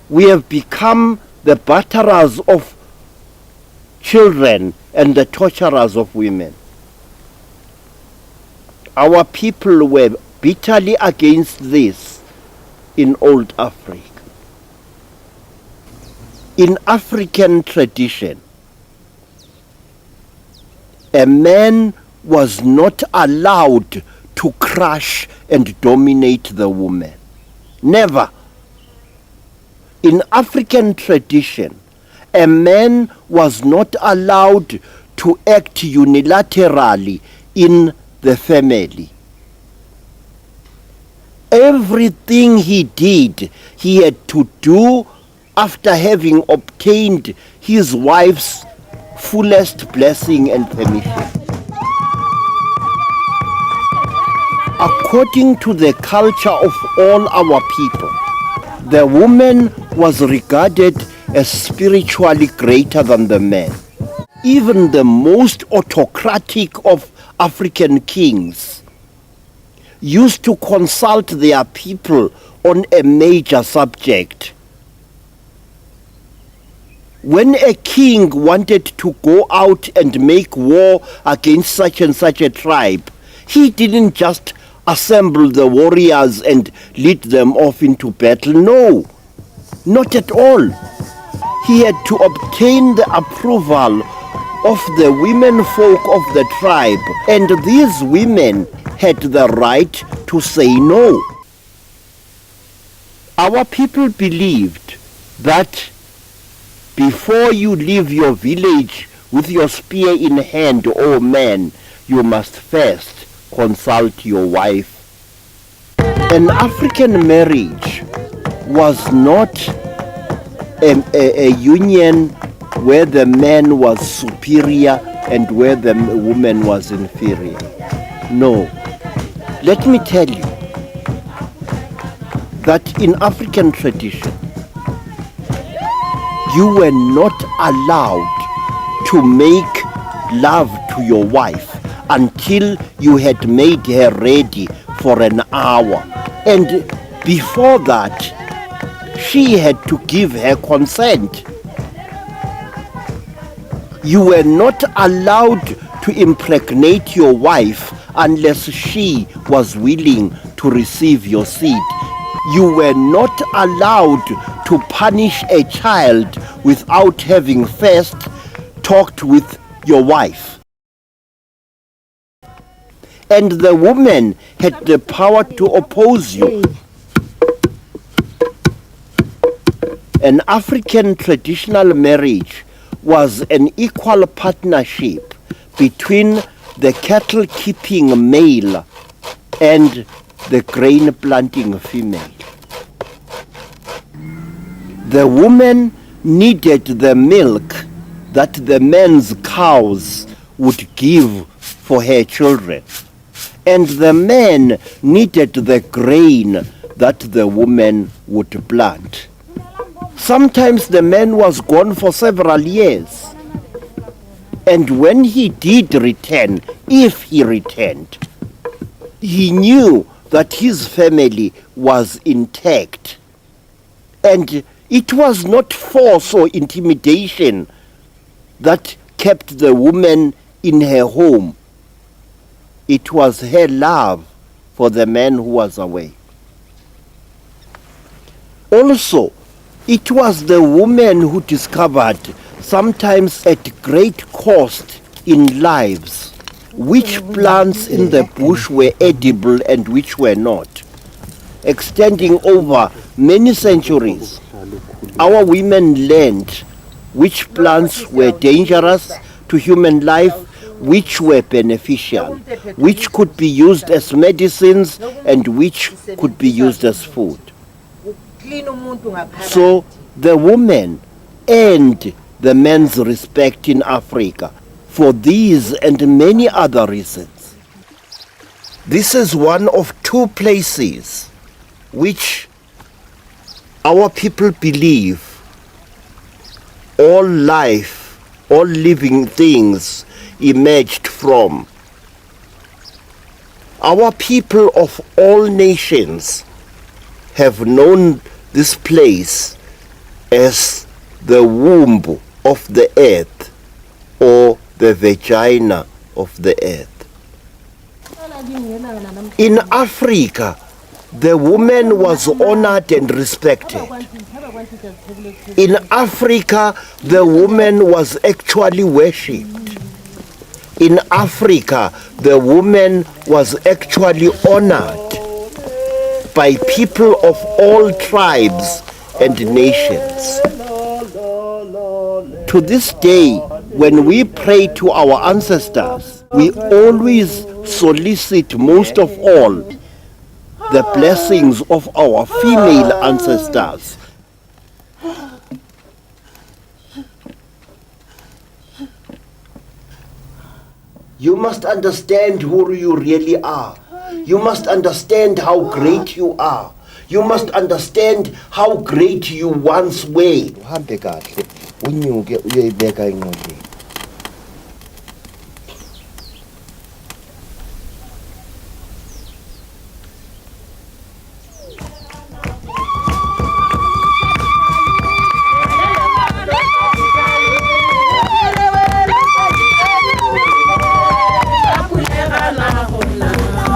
We have become the batterers of children and the torturers of women. Our people were bitterly against this in old Africa. In African tradition, a man was not allowed to crush and dominate the woman. Never. In African tradition, a man was not allowed to act unilaterally in the family. Everything he did, he had to do after having obtained his wife's fullest blessing and permission. According to the culture of all our people, the woman was regarded as spiritually greater than the man. Even the most autocratic of African kings used to consult their people on a major subject. When a king wanted to go out and make war against such and such a tribe, he didn't just assemble the warriors and lead them off into battle. No, not at all. He had to obtain the approval of the women folk of the tribe, and these women had the right to say no. Our people believed that before you leave your village with your spear in hand, O man, you must first consult your wife. An African marriage was not a union where the man was superior and where the woman was inferior. No. Let me tell you that in African tradition, you were not allowed to make love to your wife until you had made her ready for an hour. And before that, she had to give her consent. You were not allowed to impregnate your wife unless she was willing to receive your seed. You were not allowed to punish a child without having first talked with your wife. And the woman had the power to oppose you. An African traditional marriage was an equal partnership between the cattle-keeping male and the grain-planting female. The woman needed the milk that the man's cows would give for her children, and the man needed the grain that the woman would plant. Sometimes the man was gone for several years, and when he did return, if he returned, he knew that his family was intact. And it was not force or intimidation that kept the woman in her home. It was her love for the man who was away. Also, it was the woman who discovered, sometimes at great cost in lives, which plants in the bush were edible and which were not. Extending over many centuries, our women learned which plants were dangerous to human life, which were beneficial, which could be used as medicines, and which could be used as food. So the woman earned the man's respect in Africa for these and many other reasons. This is one of two places which our people believe all life, all living things emerged from. Our people of all nations have known this place as the womb of the earth or the vagina of the earth. In Africa, the woman was honored and respected. In Africa, the woman was actually worshipped. In Africa, the woman was actually honored by people of all tribes and nations. To this day, when we pray to our ancestors, we always solicit most of all the blessings of our female ancestors. You must understand who you really are. You must understand how great you are. You must understand how great you once were.